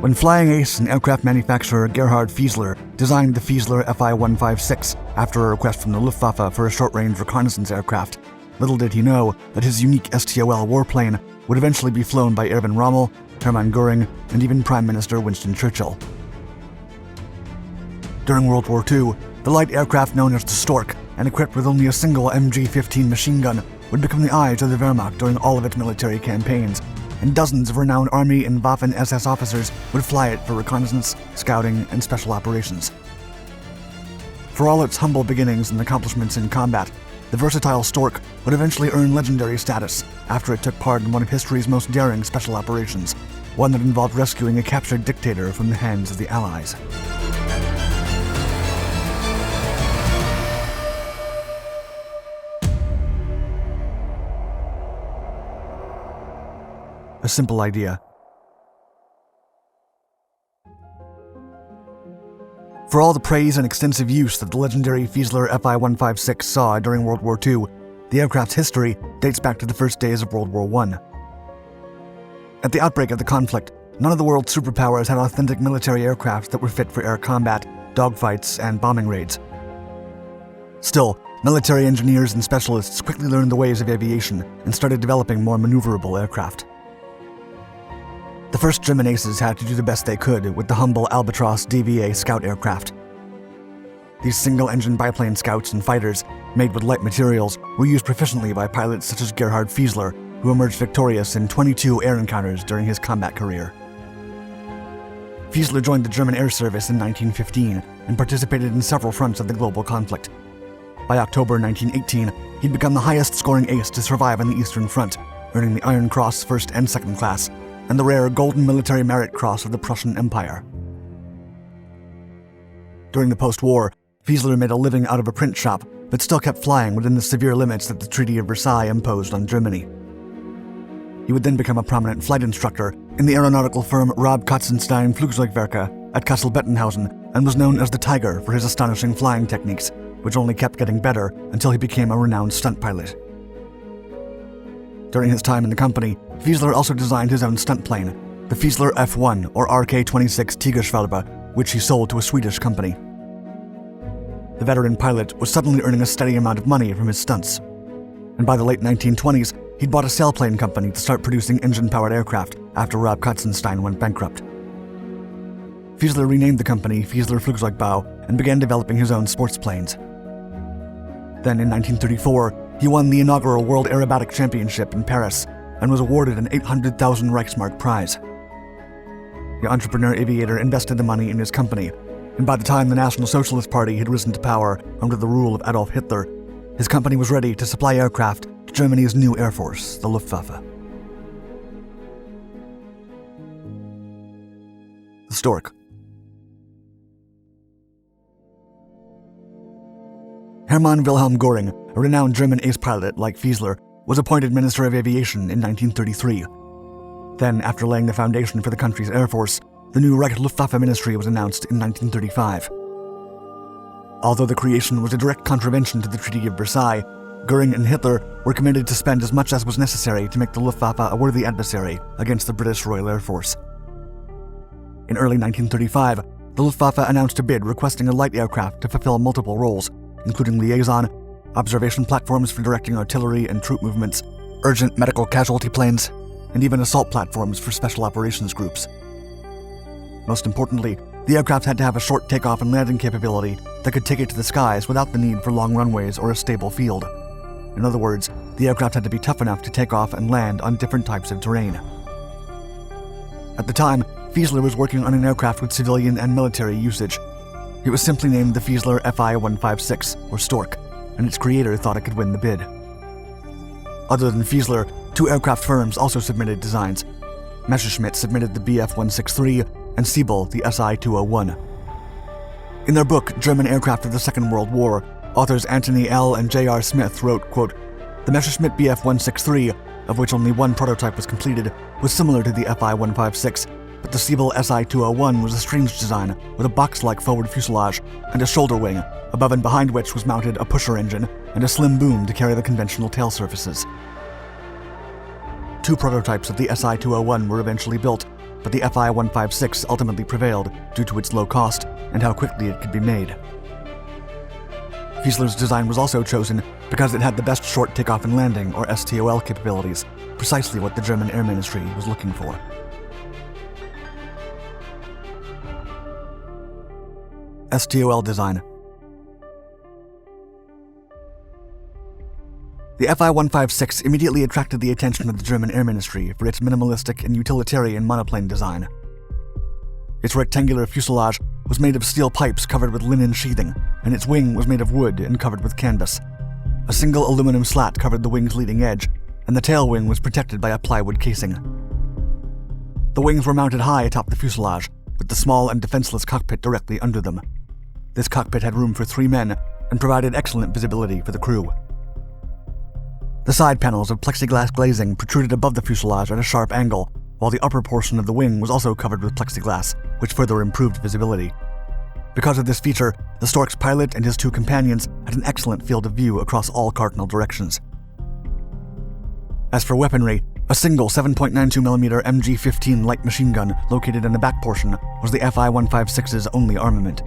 When flying ace and aircraft manufacturer Gerhard Fieseler designed the Fieseler Fi 156 after a request from the Luftwaffe for a short-range reconnaissance aircraft, little did he know that his unique STOL warplane would eventually be flown by Erwin Rommel, Hermann Göring, and even Prime Minister Winston Churchill. During World War II, the light aircraft known as the Storch, and equipped with only a single MG-15 machine gun, would become the eyes of the Wehrmacht during all of its military campaigns, and dozens of renowned Army and Waffen-SS officers would fly it for reconnaissance, scouting, and special operations. For all its humble beginnings and accomplishments in combat, the versatile Storch would eventually earn legendary status after it took part in one of history's most daring special operations, one that involved rescuing a captured dictator from the hands of the Allies. A simple idea. For all the praise and extensive use that the legendary Fieseler Fi 156 saw during World War II, the aircraft's history dates back to the first days of World War I. At the outbreak of the conflict, none of the world's superpowers had authentic military aircraft that were fit for air combat, dogfights, and bombing raids. Still, military engineers and specialists quickly learned the ways of aviation and started developing more maneuverable aircraft. The first German aces had to do the best they could with the humble Albatros DVA scout aircraft. These single-engine biplane scouts and fighters, made with light materials, were used proficiently by pilots such as Gerhard Fieseler, who emerged victorious in 22 air encounters during his combat career. Fieseler joined the German Air Service in 1915 and participated in several fronts of the global conflict. By October 1918, he'd become the highest-scoring ace to survive on the Eastern Front, earning the Iron Cross First and Second Class, and the rare Golden Military Merit Cross of the Prussian Empire. During the post-war, Fieseler made a living out of a print shop, but still kept flying within the severe limits that the Treaty of Versailles imposed on Germany. He would then become a prominent flight instructor in the aeronautical firm Rob Katzenstein Flugzeugwerke at Kassel-Bettenhausen, and was known as the Tiger for his astonishing flying techniques, which only kept getting better until he became a renowned stunt pilot. During his time in the company, Fieseler also designed his own stunt plane, the Fieseler F1 or RK-26 Tigerschwalbe, which he sold to a Swedish company. The veteran pilot was suddenly earning a steady amount of money from his stunts, and by the late 1920s, he'd bought a sailplane company to start producing engine-powered aircraft after Rob Katzenstein went bankrupt. Fieseler renamed the company Fieseler Flugzeugbau and began developing his own sports planes. Then in 1934, he won the inaugural World Aerobatic Championship in Paris and was awarded an 800,000 Reichsmark prize. The entrepreneur aviator invested the money in his company, and by the time the National Socialist Party had risen to power under the rule of Adolf Hitler, his company was ready to supply aircraft to Germany's new air force, the Luftwaffe. The Storch. Hermann Wilhelm Göring, a renowned German ace pilot like Fieseler, was appointed Minister of Aviation in 1933. Then, after laying the foundation for the country's air force, the new Reich Luftwaffe Ministry was announced in 1935. Although the creation was a direct contravention to the Treaty of Versailles, Göring and Hitler were committed to spend as much as was necessary to make the Luftwaffe a worthy adversary against the British Royal Air Force. In early 1935, the Luftwaffe announced a bid requesting a light aircraft to fulfill multiple roles, including liaison, observation platforms for directing artillery and troop movements, urgent medical casualty planes, and even assault platforms for special operations groups. Most importantly, the aircraft had to have a short takeoff and landing capability that could take it to the skies without the need for long runways or a stable field. In other words, the aircraft had to be tough enough to take off and land on different types of terrain. At the time, Fieseler was working on an aircraft with civilian and military usage. It was simply named the Fieseler Fi 156, or Storch, and its creator thought it could win the bid. Other than Fieseler, two aircraft firms also submitted designs. Messerschmitt submitted the Bf-163 and Siebel the Si-201. In their book, German Aircraft of the Second World War, authors Anthony L. and J.R. Smith wrote, quote, "The Messerschmitt Bf-163, of which only one prototype was completed, was similar to the Fi 156, but the Siebel Si-201 was a strange design with a box-like forward fuselage and a shoulder wing, above and behind which was mounted a pusher engine and a slim boom to carry the conventional tail surfaces. Two prototypes of the Si-201 were eventually built, but the Fi-156 ultimately prevailed due to its low cost and how quickly it could be made. Fieseler's design was also chosen because it had the best short takeoff and landing, or STOL, capabilities, precisely what the German Air Ministry was looking for. STOL design. The Fi-156 immediately attracted the attention of the German Air Ministry for its minimalistic and utilitarian monoplane design. Its rectangular fuselage was made of steel pipes covered with linen sheathing, and its wing was made of wood and covered with canvas. A single aluminum slat covered the wing's leading edge, and the tail wing was protected by a plywood casing. The wings were mounted high atop the fuselage, with the small and defenseless cockpit directly under them. This cockpit had room for 3 men and provided excellent visibility for the crew. The side panels of plexiglass glazing protruded above the fuselage at a sharp angle, while the upper portion of the wing was also covered with plexiglass, which further improved visibility. Because of this feature, the Storch's pilot and his 2 companions had an excellent field of view across all cardinal directions. As for weaponry, a single 7.92mm MG-15 light machine gun located in the back portion was the Fi-156's only armament.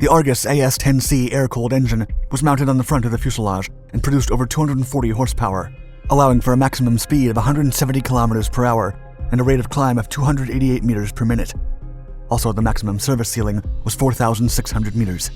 The Argus AS-10C air-cooled engine was mounted on the front of the fuselage and produced over 240 horsepower, allowing for a maximum speed of 170 km per hour and a rate of climb of 288 meters per minute. Also, the maximum service ceiling was 4,600 meters.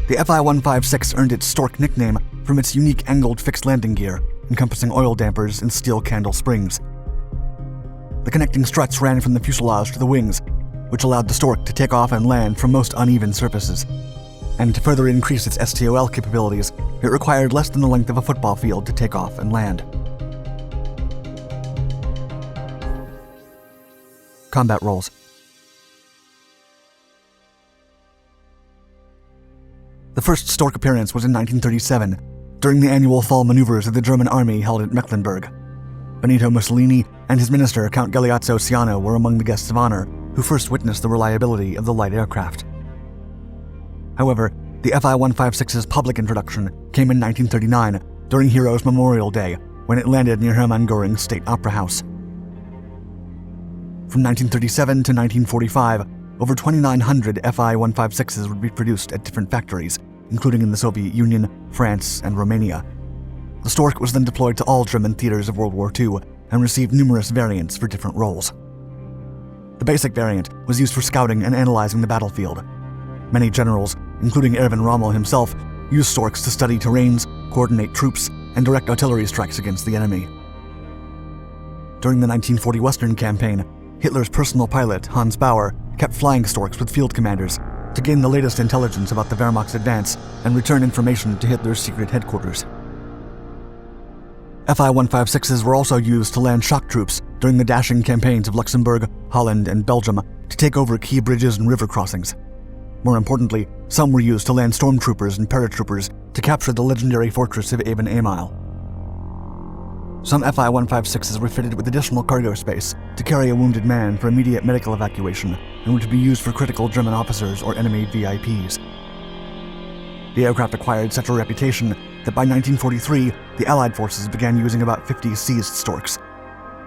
The Fi-156 earned its Storch nickname from its unique angled fixed landing gear, encompassing oil dampers and steel candle springs. The connecting struts ran from the fuselage to the wings, which allowed the Storch to take off and land from most uneven surfaces. And to further increase its STOL capabilities, it required less than the length of a football field to take off and land. Combat roles. The first Storch appearance was in 1937, during the annual fall maneuvers of the German army held at Mecklenburg. Benito Mussolini and his minister, Count Galeazzo Ciano, were among the guests of honor who first witnessed the reliability of the light aircraft. However, the Fi-156's public introduction came in 1939 during Heroes Memorial Day, when it landed near Hermann Göring's State Opera House. From 1937 to 1945, over 2,900 Fi-156s would be produced at different factories, including in the Soviet Union, France, and Romania. The Storch was then deployed to all German theaters of World War II and received numerous variants for different roles. The basic variant was used for scouting and analyzing the battlefield. Many generals, including Erwin Rommel himself, used Storchs to study terrains, coordinate troops, and direct artillery strikes against the enemy. During the 1940 Western Campaign, Hitler's personal pilot, Hans Bauer, kept flying Storchs with field commanders to gain the latest intelligence about the Wehrmacht's advance and return information to Hitler's secret headquarters. Fi-156s were also used to land shock troops during the dashing campaigns of Luxembourg, Holland, and Belgium to take over key bridges and river crossings. More importantly, some were used to land stormtroopers and paratroopers to capture the legendary fortress of Eben Emael. Some Fi-156s were fitted with additional cargo space to carry a wounded man for immediate medical evacuation and were to be used for critical German officers or enemy VIPs. The aircraft acquired such a reputation that by 1943, the Allied forces began using about 50 seized Storchs.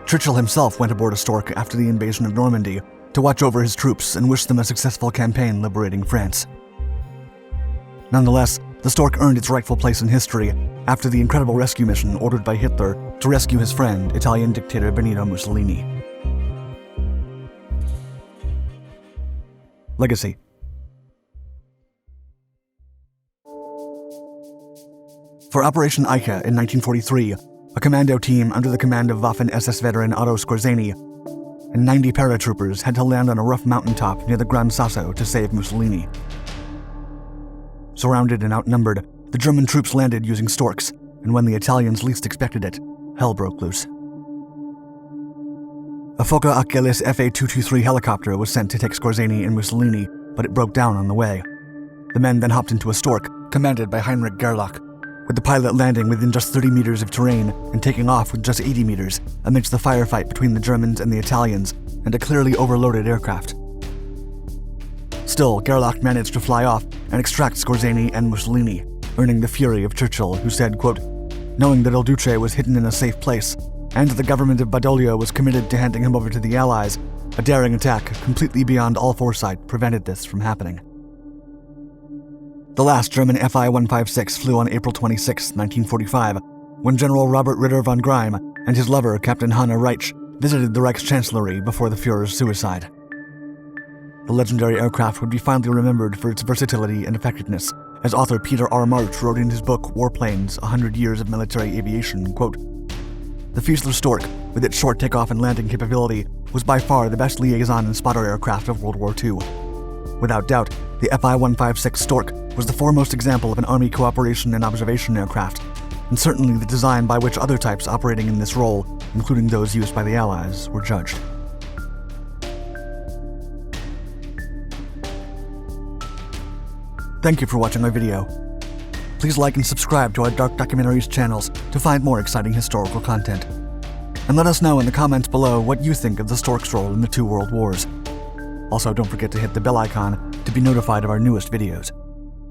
Churchill himself went aboard a Storch after the invasion of Normandy to watch over his troops and wish them a successful campaign liberating France. Nonetheless, the Storch earned its rightful place in history after the incredible rescue mission ordered by Hitler to rescue his friend, Italian dictator Benito Mussolini. Legacy. For Operation Eiche in 1943, a commando team under the command of Waffen-SS veteran Otto Skorzeny and 90 paratroopers had to land on a rough mountaintop near the Gran Sasso to save Mussolini. Surrounded and outnumbered, the German troops landed using Storchs, and when the Italians least expected it, hell broke loose. A Fokker Achilles Fa-223 helicopter was sent to take Skorzeny and Mussolini, but it broke down on the way. The men then hopped into a Storch, commanded by Heinrich Gerlach, with the pilot landing within just 30 meters of terrain and taking off with just 80 meters amidst the firefight between the Germans and the Italians and a clearly overloaded aircraft. Still, Gerlach managed to fly off and extract Skorzeny and Mussolini, earning the fury of Churchill, who said, quote, "Knowing that Il Duce was hidden in a safe place, and the government of Badoglio was committed to handing him over to the Allies, a daring attack completely beyond all foresight prevented this from happening. The last German Fi-156 flew on April 26, 1945, when General Robert Ritter von Greim and his lover, Captain Hanna Reitsch, visited the Reichschancellery before the Führer's suicide. The legendary aircraft would be fondly remembered for its versatility and effectiveness, as author Peter R. March wrote in his book Warplanes, 100 Years of Military Aviation, quote, "The Fieseler Storch, with its short takeoff and landing capability, was by far the best liaison and spotter aircraft of World War II. Without doubt, the Fi-156 Storch was the foremost example of an Army cooperation and observation aircraft, and certainly the design by which other types operating in this role, including those used by the Allies, were judged." Thank you for watching our video. Please like and subscribe to our Dark Documentaries channels to find more exciting historical content. And let us know in the comments below what you think of the Storch's role in the two world wars. Also, don't forget to hit the bell icon to be notified of our newest videos.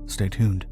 Stay tuned.